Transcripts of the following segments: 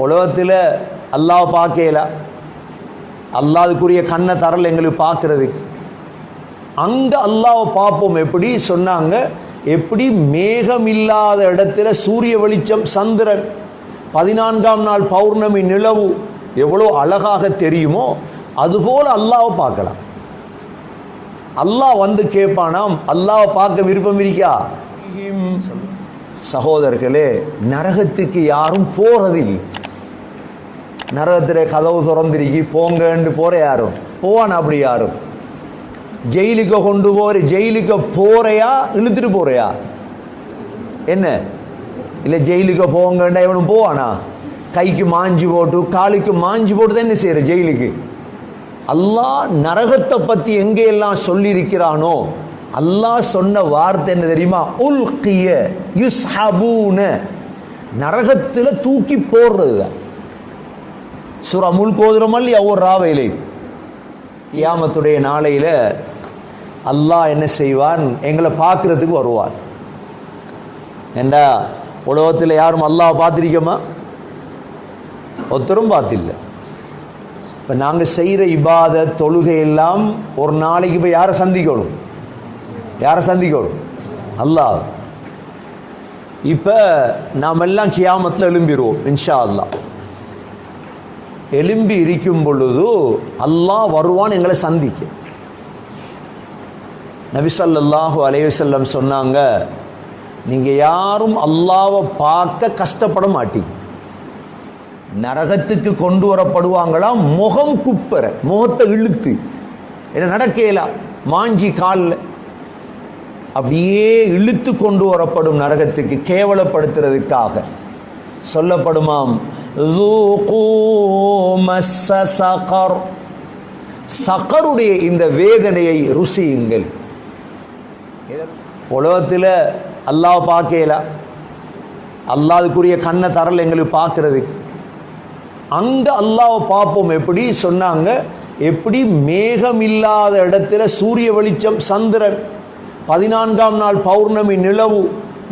உலகத்தில் அல்லாஹ் பார்க்கல, அல்லாஹ்வுக்குரிய கண்ணை தரல எங்களுக்கு பார்க்கறதுக்கு. அங்கே அல்லாஹ்வை பார்ப்போம். எப்படி சொன்னாங்க, எப்படி மேகம் இல்லாத இடத்துல சூரிய வெளிச்சம், சந்திரன், 14ஆம் நாள் பௌர்ணமி நிலவு எவ்வளோ அழகாக தெரியுமோ அதுபோல் அல்லாஹ்வை பார்க்கலாம். அல்லாஹ் வந்து கேட்பானாம், அல்லாஹ்வை பார்க்க விருப்பம் இருக்கா? சகோதரர்களே, நரகத்துக்கு யாரும் போறதில்லை. நரகத்தில் கதவு திறந்திருக்கி போங்கன்னு போற யாரும் போவான்? அப்படி யாரும். ஜெயிலுக்கு கொண்டு போற, ஜெயிலுக்கு போறையா இழுத்துட்டு போறையா என்ன? இல்லை ஜெயிலுக்கு போங்கண்டா இவனும் போவானா? கைக்கு மாஞ்சி போட்டு காலுக்கு மாஞ்சி போட்டு தான் என்ன செய்யற ஜெயிலுக்கு. அல்லாஹ் நரகத்தை பத்தி எங்கெல்லாம் சொல்லியிருக்கிறானோ அல்லாஹ் சொன்ன வார்த்தை என்ன தெரியுமா? உல்கிய யுஸ்ஹபூன, நரகத்தில் தூக்கி போடுறது தான். சூரா முல்க் ஓதுறோம் இல்லையா ஒவ்வொரு ராவையிலே? கியாமத்துடைய நாளையில அல்லாஹ் என்ன செய்வான்? எங்களை பார்க்கறதுக்கு வருவார். ஏண்டா உலகத்தில் யாரும் அல்லாஹ் பார்த்திருக்கோமா? ஒருத்தரும் பார்த்தில்ல. இப்போ நாங்கள் செய்கிற இபாதத் தொழுகை எல்லாம் ஒரு நாளைக்கு போய் யாரை சந்திக்கணும்? யாரை சந்திக்கணும்? அல்லாஹ். இப்போ நாம் எல்லாம் கியாமத்தில் எழும்பிடுவோம் இன்ஷா அல்லாஹ். எலும்பி இருக்கும் பொழுது அல்லாஹ் வருவான் எங்களை சந்திக்க. நபி ஸல்லல்லாஹு அலைஹி வஸல்லம் சொன்னாங்க, நீங்கள் யாரும் அல்லாஹ்வை பார்க்க கஷ்டப்பட மாட்டீங்க. நரகத்துக்கு கொண்டு வரப்படுவாங்களாம் முகம் குப்பர, முகத்தை இழுத்து, என்ன நடக்கலாம் மாஞ்சி காலில் அப்படியே இழுத்து கொண்டு வரப்படும் நரகத்துக்கு கேவலப்படுத்துறதுக்காக. சொல்லப்படுமாம், சகருடைய இந்த வேதனையை ருசியுங்கள். உலகத்தில் அல்லாஹ் பார்க்கல, அல்லாஹ்வுக்குரிய கண்ணை தரல எங்களுக்கு பார்க்கறதுக்கு. அங்கே அல்லாஹ்வை பார்ப்போம். எப்படி சொன்னாங்க, எப்படி மேகம் இல்லாத இடத்துல சூரிய வெளிச்சம், சந்திரன், 14ஆம் நாள் பௌர்ணமி நிலவு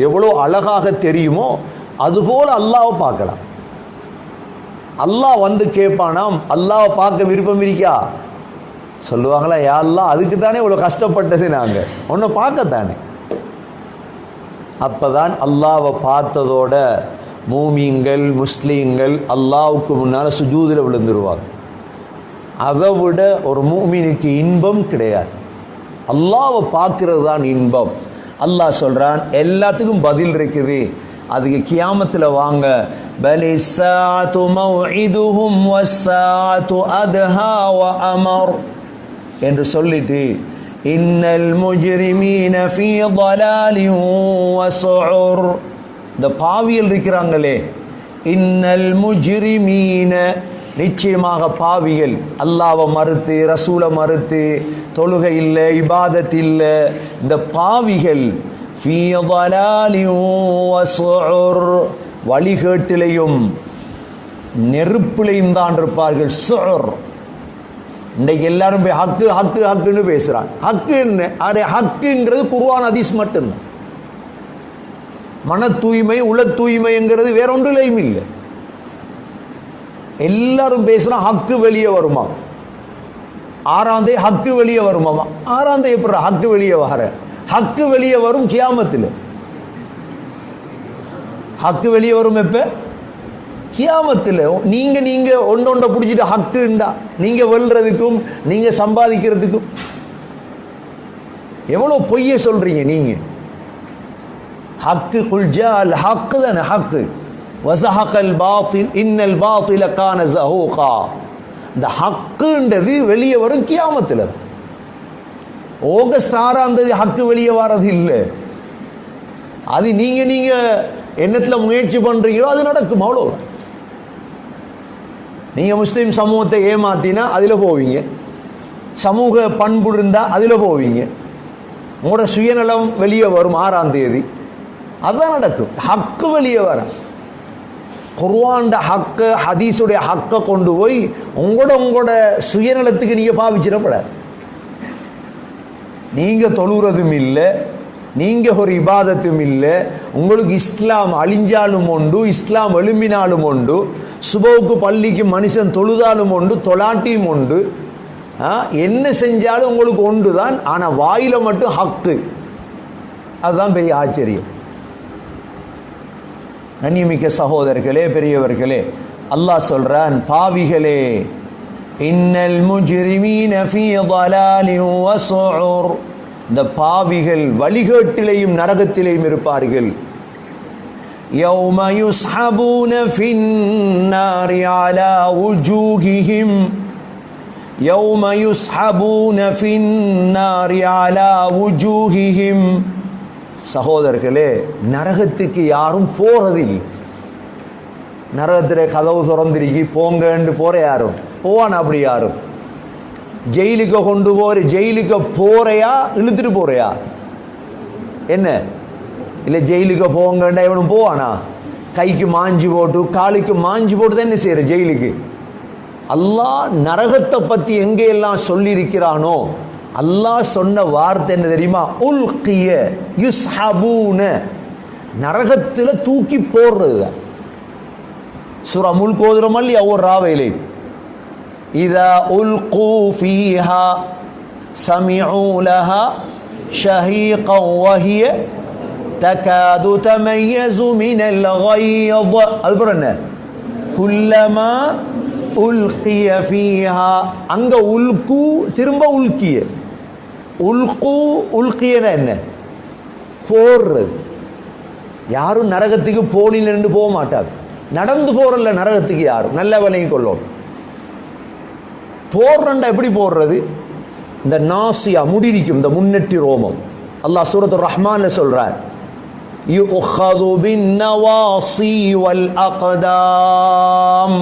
எவ்வளோ அழகாக தெரியுமோ அதுபோல் அல்லாஹ்வை பார்க்கலாம். அல்லாஹ் வந்து கேட்பானாம், அல்லாஹ்வை பார்க்க விருப்பம் இருக்கா? சொல்லுவாங்களா, யா அல்லாஹ் அதுக்கு தானே இவ்வளோ கஷ்டப்பட்டது, நாங்கள் ஒன்றை பார்க்கத்தானே. அப்போதான் அல்லாஹ்வை பார்த்ததோட மூமின்கள், முஸ்லீம்கள் அல்லாஹ்வுக்கு முன்னால் சுஜூதில் விழுந்துருவாங்க. அதை விட ஒரு மூமினுக்கு இன்பம் கிடையாது. அல்லாஹ்வை பார்க்கிறது தான் இன்பம். அல்லாஹ் சொல்கிறான், எல்லாத்துக்கும் பதில் இருக்குது, அதுக்கு கியாமத்தில் வாங்க. பலிஸ்ஸாத்து மவ்இதுஹும் வஸ்ஸாத்து அத்ஹா வ அமர் என்று சொல்லிட்டு, இன்னல் முஜ்ரிமீன ஃபீ ضலாலின் வ சுஉர், இந்த பாவியல் இருக்கிறாங்களே, இன்னல் முஜ்ரிமீன, நிச்சயமாக பாவிகள், அல்லாஹ்வை மறுத்து ரசூலை மறுத்து தொழுகை இல்லை, இபாதத் இல்லை, இந்த பாவிகள் ஃபீ ضலாலின் வ சுஉர், வழிகேட்டிலையும் நெருப்பிலையும் தான் இருப்பார்கள். சுஉர். இன்றைக்கு எல்லாரும் போய் ஹக்கு ஹக்கு ஹக்குன்னு பேசுறான். ஹக்குன்னு அதே ஹக்குங்கிறது குர்ஆன் ஹதீஸ் மட்டும்தான். மன தூய்மை, உள தூய்மைங்கிறது வேற ஒன்றுலையும் இல்லை. எல்லாரும் பேசுறான் ஹக்கு வெளியே வருமா, ஆறாந்தே ஹக்கு வெளியே வருமாமா. ஆறாந்தே எப்படி ஹக்கு வெளியே வர? ஹக்கு வெளியே வரும் கியாமத்தில். ஹக்கு வெளியே வரும் எப்ப? கியாமத்தில். நீங்க ஒன்றொன்றை பிடிச்சிட்டு ஹக்குண்டா நீங்க வெல்றதுக்கும் நீங்க சம்பாதிக்கிறதுக்கும் எவ்வளோ பொய்ய சொல்றீங்க நீங்க. ஹக்கு குல்ஜால் ஹக்கு தானே ஹக்கு. வஸஹகல் பாத்தில் இன்னல் பாத்தில கான ஸஹூகா. இந்த ஹக்குன்றது வெளியே வரும் கியாமத்தில். ஆகஸ்ட் 6ஆம் தேதி ஹக்கு வெளியே வர்றது இல்லை. அது நீங்க என்னத்தில் முயற்சி பண்றீங்களோ அது நடக்கும், அவ்வளோ. நீங்க முஸ்லீம் சமூகத்தை ஏமாத்தினா அதில் போவீங்க, சமூக பண்பு இருந்தால் அதில் போவீங்க, உங்களோட சுயநலம் வெளியே வரும் 6ஆம் தேதி. அதுதான் நடக்கும். ஹக்கு வெளியே வர, குர்ஆன்ட ஹக்கு ஹதீஸுடைய ஹக்கை கொண்டு போய் உங்களோட சுயநலத்துக்கு நீங்கள் பாவிச்சிடப்படாது. நீங்கள் தொழுறதும் இல்லை, நீங்கள் ஒரு இபாதத்தும் இல்லை. உங்களுக்கு இஸ்லாம் அழிஞ்சாலும் உண்டு, இஸ்லாம் எழும்பினாலும் உண்டு. சுபவுக்கு பள்ளிக்கு மனுஷன் தொழுதாலும் உண்டு, தொலாட்டியும் உண்டு, என்ன செஞ்சாலும் உங்களுக்கு ஒன்று தான். ஆனால் வாயில மட்டும் ஹக்கு. அதுதான் பெரிய ஆச்சரியம். கண்ணியமிக்க சகோதரர்களே, பெரியவர்களே, அல்லாஹ் சொல்றான், பாவிகளே, இன்னல் முஜ்ரிமீன ஃபீ ضلالin வஸுர், இந்த பாவிகள் வழிகேட்டிலேயும் நரகத்திலேயும் இருப்பார்கள். யௌம யுஸ்ஹபூன ஃபின் நாரி அலா வுஜூஹிஹிம், யௌம யுஸ்ஹபூன ஃபின் நாரி அலா வுஜூஹிஹிம். சகோதரர்களே, நரகத்துக்கு யாரும் போறதில்லை. நரகத்தில் கதவு திறந்திருக்கி போங்கன்னு போற யாரும் போவான்? அப்படி யாரும்? ஜெயிலுக்கு கொண்டு போற, ஜெயிலுக்கு போறையா இழுத்துட்டு போறையா என்ன? இல்லை ஜெயிலுக்கு போங்கண்டா இவனும் போவானா? கைக்கு மாஞ்சி போட்டு காலுக்கு மாஞ்சி போட்டு தான் என்ன செய்யற ஜெயிலுக்கு? அல்லாஹ் நரகத்தை பத்தி எங்கே எல்லாம் சொல்லியிருக்கிறானோ, அல்லாஹ் சொன்ன வார்த்தை என்ன தெரியுமா? உல்கிய யுஸ்ஹபூன, நரகத்தில் தூக்கி போடுறது. சூரா முல்க் ஓதுறோம் இல்லையா ஒரு ராவையிலே, இதா உல்கு ஃபீஹா சமிஉ லஹா ஷஹீகன் வஹிய தகாது தமய்யஸு மினல் கய்த். அதுபுறம் என்ன? குல்லமா உல்கிய ஃபீஹா, அங்க உல்கு திரும்ப உல்கிய, உல்கு உல்கியனா என்ன? போடுறது. யாரும் நரகத்துக்கு போலில் நின்று போக மாட்டார். நடந்து போறல நரகத்துக்கு யாரும், நல்ல விலையும் கொள்ளும். போடுறண்டா எப்படி போடுறது? இந்த நாசியா முடிக்கும், இந்த முன்னெட்டி ரோமம். அல்லாஹ் சூரத்துர் ரஹ்மான்ல சொல்றார், யுஅஹது பின் நவாசி வல் அக்தாம்.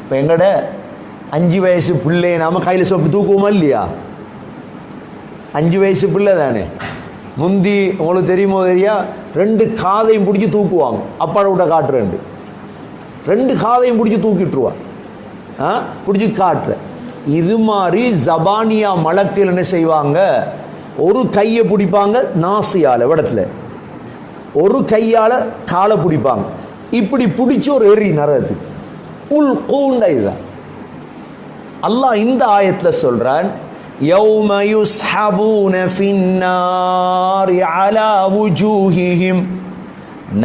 இப்போ எங்கட 5 வயசு பிள்ளை நாம கையில் சொப்பு தூக்குவோமா இல்லையா? 5 வயசு பிள்ளை தானே. முந்தி உங்களுக்கு தெரியுமோ தெரியா, 2 காதையும் பிடிச்சி தூக்குவாங்க. அப்பாட விட்ட காட்டுற 2 காதையும் பிடிச்சி தூக்கிட்டுருவான், பிடிச்சி காட்டுற. இது மாதிரி ஜபானியா மலக்கில் என்ன செய்வாங்க? ஒரு கையை பிடிப்பாங்க நாசியால விடத்துல, ஒரு கையால காலை பிடிப்பாங்க. இப்படி பிடிச்சி ஒரு எரி நரகத்துக்கு உள் கூண்ட. இதுதான் அல்லாஹ் இந்த ஆயத்துல சொல்றான், யௌம யுஸ்ஹபூன ஃபின்னாரி அலா வுஜூஹிஹிம்,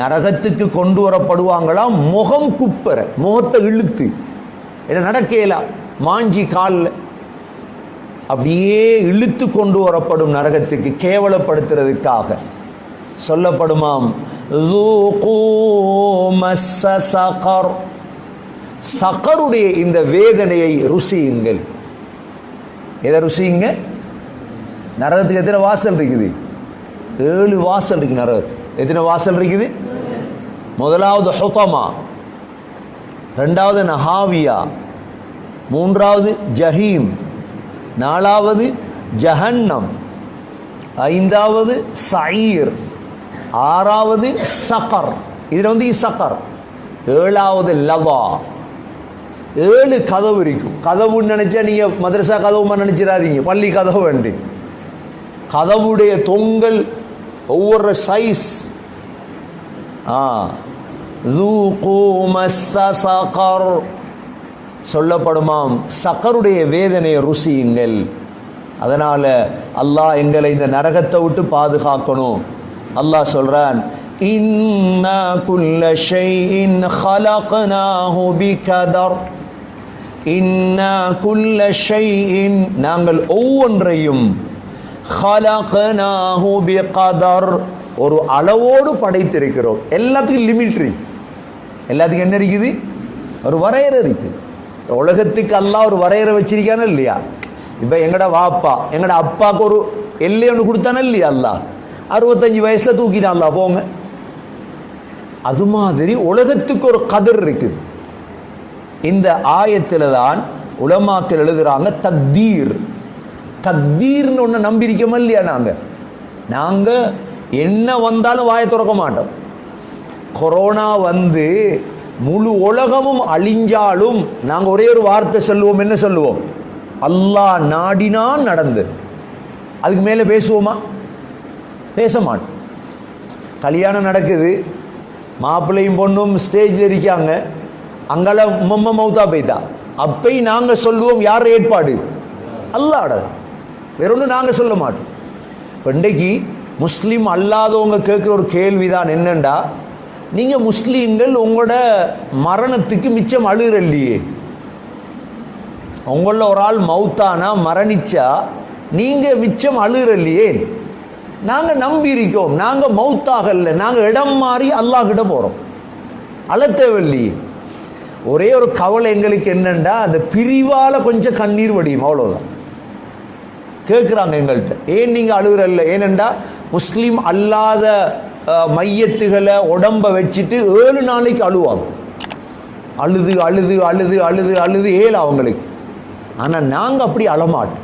நரகத்துக்கு கொண்டு வரப்படுவாங்களாம் முகம் குப்பர, முகத்தை இழுத்து, என்ன நடக்கலாம் மாஞ்சி காலில் அப்படியே இழுத்து கொண்டு வரப்படும் நரகத்துக்கு, கேவலப்படுத்துறதுக்காக சொல்லப்படுமாம். சகர், சகருடைய இந்த வேதனையை ருசியுங்கள். எதை ருசியுங்க? நரகத்துக்கு எத்தனை வாசல் இருக்குது? 7 வாசல் இருக்கு நரகத்துக்கு. எத்தனை வாசல் இருக்குது? முதலாவது ஹுதமா, 2வது நஹாவியா, 3வது ஜஹீம், 4வது ஜஹன்னம், 5வது சயீர், 6வது சகர். இதுல சகர். 7வது லவா. 7 கதவு இருக்கும். கதவுன்னு நினைச்சா நீங்க மதரசா கதவுமா நினைச்சிடாதீங்க, பள்ளி கதவு வேண்டு. கதவுடைய தொங்கல் ஒவ்வொரு சைஸ். சொல்லப்படுமாம் சக்கருடைய வேதனையை ருசியுங்கள். அதனால அல்லாஹ் எங்களை இந்த நரகத்தை விட்டு பாதுகாக்கணும். அல்லாஹ் சொல்றான், இன்னா குல்ல ஷைஇன் خلقناه بقدر, இன்னா குல்ல ஷைஇன், நாங்கள் ஒவ்வொன்றையும் خلقناه بقدر, ஒரு அளவோடு படைத்திருக்கிறோம். எல்லாத்துக்கும் லிமிட்ரி, எல்லாத்துக்கும் என்ன இருக்குது? ஒரு வரையறை இருக்கு. உலகத்துக்கு அல்லாஹ் ஒரு வரையறை வச்சிருக்கானே இல்லையா? இப்போ எங்கட வாப்பா எங்கட அப்பாவுக்கு ஒரு எல்லை ஒன்று கொடுத்தானே இல்லையா? அல்லாஹ் 65 வயசுல தூக்கிட்டான் அல்லாஹ் போங்க. அது மாதிரி உலகத்துக்கு ஒரு கதர் இருக்குது. இந்த ஆயத்தில் தான் உலமாக்கள் எழுதுறாங்க, தக்தீர். தக்தீர்னு ஒன்று நம்பியிருக்கோமா இல்லையா? நாங்கள் என்ன வந்தாலும் வாயை திறக்க மாட்டோம். கொரோனா வந்து முழு உலகமும் அழிஞ்சாலும் நாங்கள் ஒரே ஒரு வார்த்தை சொல்லுவோம். என்ன சொல்லுவோம்? அல்லாஹ் நாடினான் நடந்தது. அதுக்கு மேலே பேசுவோமா? பேச மாட்டோம். கல்யாணம் நடக்குது, மாப்பிள்ளையும் பொண்ணும் ஸ்டேஜில் இருக்காங்க, அங்கெல்லாம் உம்மம்மா மௌத்தா போய்த்தா, அப்பை நாங்கள் சொல்லுவோம் யார் ஏற்பாடு? அல்லாஹ்ட. வேற ஒன்று நாங்கள் சொல்ல மாட்டோம். இப்போ இன்றைக்கு முஸ்லீம் அல்லாதவங்க கேட்குற ஒரு கேள்விதான் என்னண்டா, நீங்கள் முஸ்லீம்கள் உங்களோட மரணத்துக்கு மிச்சம் அழுகிறல்லையே, உங்களில் ஒரு ஆள் மௌத்தானா மரணிச்சா நீங்கள் மிச்சம் அழுகிறல்லையே, நாங்கள் நம்பி இருக்கோம், நாங்கள் மௌத்தாகல, நாங்கள் இடம் மாறி அல்லாஹ்கிட்ட போகிறோம், அழ தேவையில்லையே. ஒரே ஒரு கவலை எங்களுக்கு என்னண்டா, அந்த பிரிவால் கொஞ்சம் கண்ணீர் வடியும், அவ்வளோதான். கேட்குறாங்க எங்கள்கிட்ட, ஏன் நீங்கள் அழுகிறல்ல? ஏனெண்டா முஸ்லீம் அல்லாத மையத்துகளை உடம்பை வச்சுட்டு 7 நாளைக்கு அழுவாங்க, அழுது அழுது அழுது அழுது அழுது ஏழு அவங்களுக்கு. ஆனால் நாங்கள் அப்படி அழமாட்டோம்.